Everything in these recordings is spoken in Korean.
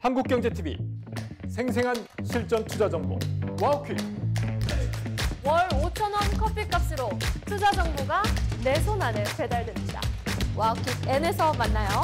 한국경제TV 생생한 실전 투자 정보 와우퀴. 월 5,000원 커피값으로 투자 정보가 내 손 안에 배달됩니다. 와우킥 N에서 만나요.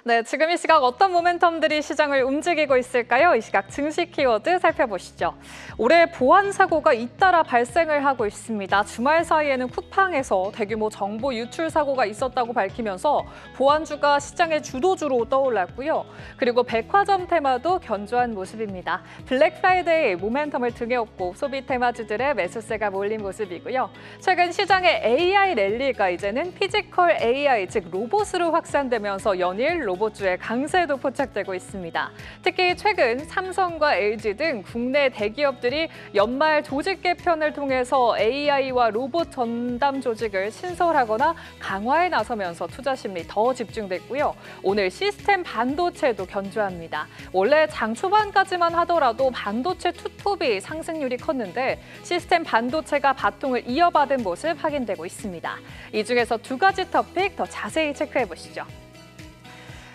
네, 지금 이 시각 어떤 모멘텀들이 시장을 움직이고 있을까요? 이 시각 증시 키워드 살펴보시죠. 올해 보안 사고가 잇따라 발생을 하고 있습니다. 주말 사이에는 쿠팡에서 대규모 정보 유출 사고가 있었다고 밝히면서 보안주가 시장의 주도주로 떠올랐고요. 그리고 백화점 테마도 견조한 모습입니다. 블랙 프라이데이 모멘텀을 등에 업고 소비 테마주들의 매수세가 몰린 모습이고요. 최근 시장의 AI 랠리가 이제는 피지컬 AI, 즉 로봇으로 확산되면서 연일 로봇주의 강세도 포착되고 있습니다. 특히 최근 삼성과 LG 등 국내 대기업들이 연말 조직 개편을 통해서 AI와 로봇 전담 조직을 신설하거나 강화에 나서면서 투자 심리 더 집중됐고요. 오늘 시스템 반도체도 견조합니다. 원래 장 초반까지만 하더라도 반도체 투톱이 상승률이 컸는데 시스템 반도체가 바통을 이어받은 모습 확인되고 있습니다. 이 중에서 두 가지 토픽 더 자세히 체크해 보시죠.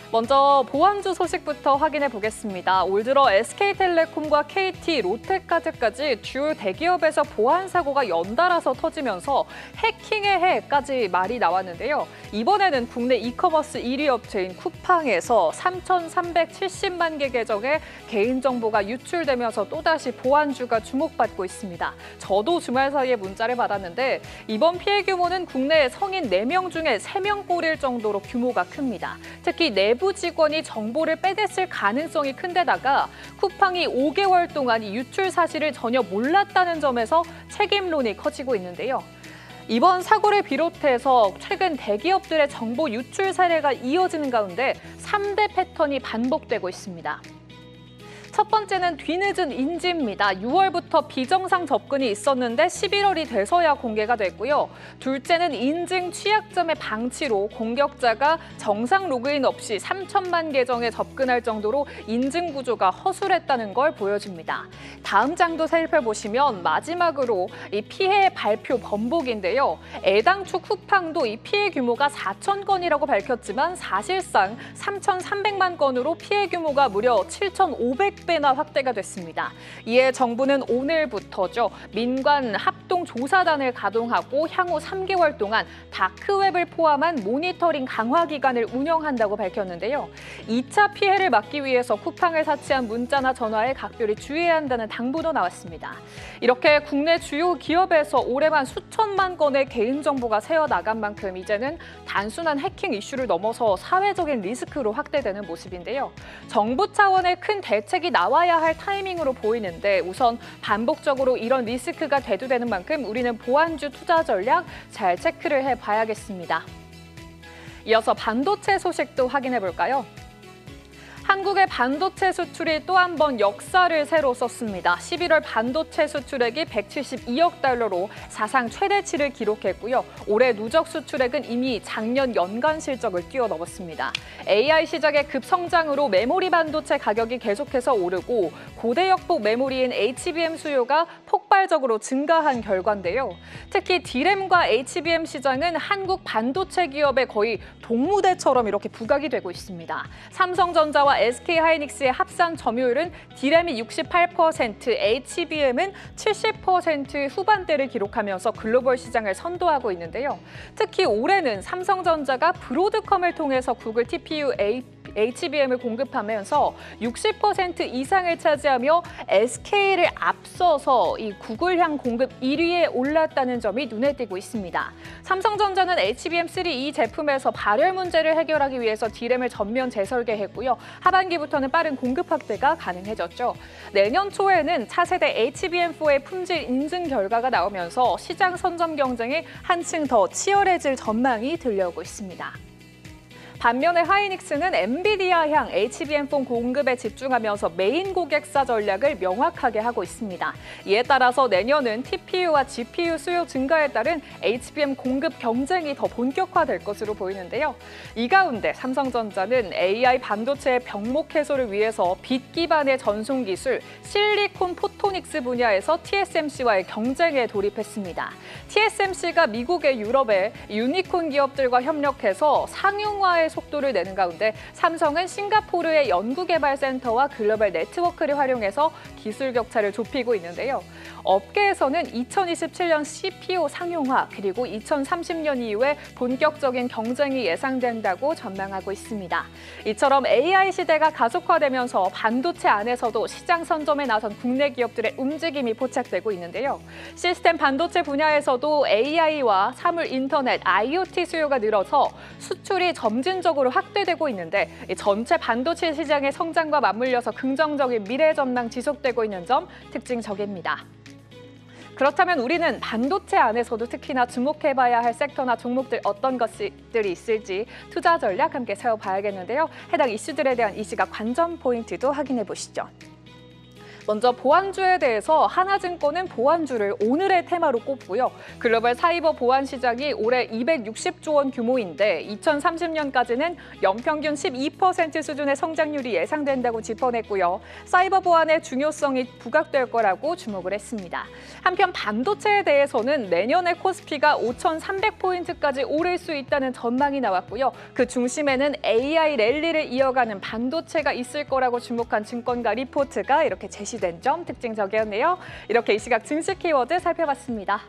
먼저 보안주 소식부터 확인해 보겠습니다. 올 들어 SK텔레콤과 KT, 롯데카드까지 주요 대기업에서 보안 사고가 연달아서 터지면서 해킹의 해까지 말이 나왔는데요. 이번에는 국내 이커머스 1위 업체인 쿠팡에서 3,370만 개 계정의 개인정보가 유출되면서 또다시 보안주가 주목받고 있습니다. 저도 주말 사이에 문자를 받았는데 이번 피해 규모는 국내 성인 4명 중에 3명꼴일 정도로 규모가 큽니다. 특히 내부 직원이 정보를 빼냈을 가능성이 큰데다가 쿠팡이 5개월 동안 이 유출 사실을 전혀 몰랐다는 점에서 책임론이 커지고 있는데요. 이번 사고를 비롯해서 최근 대기업들의 정보 유출 사례가 이어지는 가운데 3대 패턴이 반복되고 있습니다. 첫 번째는 뒤늦은 인지입니다. 6월부터 비정상 접근이 있었는데 11월이 돼서야 공개가 됐고요. 둘째는 인증 취약점의 방치로 공격자가 정상 로그인 없이 3천만 계정에 접근할 정도로 인증 구조가 허술했다는 걸 보여줍니다. 다음 장도 살펴보시면 마지막으로 이 피해 발표 번복인데요. 애당초 쿠팡도 이 피해 규모가 4천 건이라고 밝혔지만 사실상 3,300만 건으로 피해 규모가 무려 7,500배나 확대가 됐습니다. 이에 정부는 오늘부터죠. 민관 합동조사단을 가동하고 향후 3개월 동안 다크웹을 포함한 모니터링 강화 기간을 운영한다고 밝혔는데요. 2차 피해를 막기 위해서 쿠팡을 사치한 문자나 전화에 각별히 주의해야 한다는 당부도 나왔습니다. 이렇게 국내 주요 기업에서 올해만 수천만 건의 개인정보가 새어나간 만큼 이제는 단순한 해킹 이슈를 넘어서 사회적인 리스크로 확대되는 모습인데요. 정부 차원의 큰 대책이 나와야 할 타이밍으로 보이는데 우선 반복적으로 이런 리스크가 대두되는 만큼 우리는 보안주 투자 전략 잘 체크를 해봐야겠습니다. 이어서 반도체 소식도 확인해 볼까요? 한국의 반도체 수출이 또 한 번 역사를 새로 썼습니다. 11월 반도체 수출액이 172억 달러로 사상 최대치를 기록했고요. 올해 누적 수출액은 이미 작년 연간 실적을 뛰어넘었습니다. AI 시장의 급성장으로 메모리 반도체 가격이 계속해서 오르고 고대역폭 메모리인 HBM 수요가 폭발적으로 증가한 결과인데요. 특히 D램과 HBM 시장은 한국 반도체 기업의 거의 동무대처럼 이렇게 부각이 되고 있습니다. 삼성전자와 SK하이닉스의 합산 점유율은 D램이 68%, HBM은 70% 후반대를 기록하면서 글로벌 시장을 선도하고 있는데요. 특히 올해는 삼성전자가 브로드컴을 통해서 구글 TPU HBM을 공급하면서 60% 이상을 차지하며 SK를 앞서서 이 구글향 공급 1위에 올랐다는 점이 눈에 띄고 있습니다. 삼성전자는 HBM3 이 제품에서 발열 문제를 해결하기 위해서 D램을 전면 재설계했고요. 하반기부터는 빠른 공급 확대가 가능해졌죠. 내년 초에는 차세대 HBM4의 품질 인증 결과가 나오면서 시장 선점 경쟁이 한층 더 치열해질 전망이 들려오고 있습니다. 반면에 하이닉스는 엔비디아향 HBM4 공급에 집중하면서 메인 고객사 전략을 명확하게 하고 있습니다. 이에 따라서 내년은 TPU와 GPU 수요 증가에 따른 HBM 공급 경쟁이 더 본격화될 것으로 보이는데요. 이 가운데 삼성전자는 AI 반도체의 병목 해소를 위해서 빛 기반의 전송 기술 실리콘 포토닉스 분야에서 TSMC와의 경쟁에 돌입했습니다. TSMC가 미국의 유럽의 유니콘 기업들과 협력해서 상용화에 최고의 속도를 내는 가운데 삼성은 싱가포르의 연구개발센터와 글로벌 네트워크를 활용해서 기술 격차를 좁히고 있는데요. 업계에서는 2027년 CPO 상용화 그리고 2030년 이후에 본격적인 경쟁이 예상된다고 전망하고 있습니다. 이처럼 AI 시대가 가속화되면서 반도체 안에서도 시장 선점에 나선 국내 기업들의 움직임이 포착되고 있는데요. 시스템 반도체 분야에서도 AI와 사물 인터넷, IoT 수요가 늘어서 수출이 점진적으로 확대되고 있는데 전체 반도체 시장의 성장과 맞물려서 긍정적인 미래 전망 지속되고 있는 점 특징적입니다. 그렇다면 우리는 반도체 안에서도 특히나 주목해봐야 할 섹터나 종목들 어떤 것들이 있을지 투자 전략 함께 세워봐야겠는데요. 해당 이슈들에 대한 이 시각 관전 포인트도 확인해 보시죠. 먼저 보안주에 대해서 하나증권은 보안주를 오늘의 테마로 꼽고요. 글로벌 사이버 보안 시장이 올해 260조 원 규모인데 2030년까지는 연평균 12% 수준의 성장률이 예상된다고 짚어냈고요. 사이버 보안의 중요성이 부각될 거라고 주목을 했습니다. 한편 반도체에 대해서는 내년에 코스피가 5,300포인트까지 오를 수 있다는 전망이 나왔고요. 그 중심에는 AI 랠리를 이어가는 반도체가 있을 거라고 주목한 증권가 리포트가 이렇게 제시됩니다. 된 점 특징적이었네요. 이렇게 이 시각 증시 키워드 살펴봤습니다.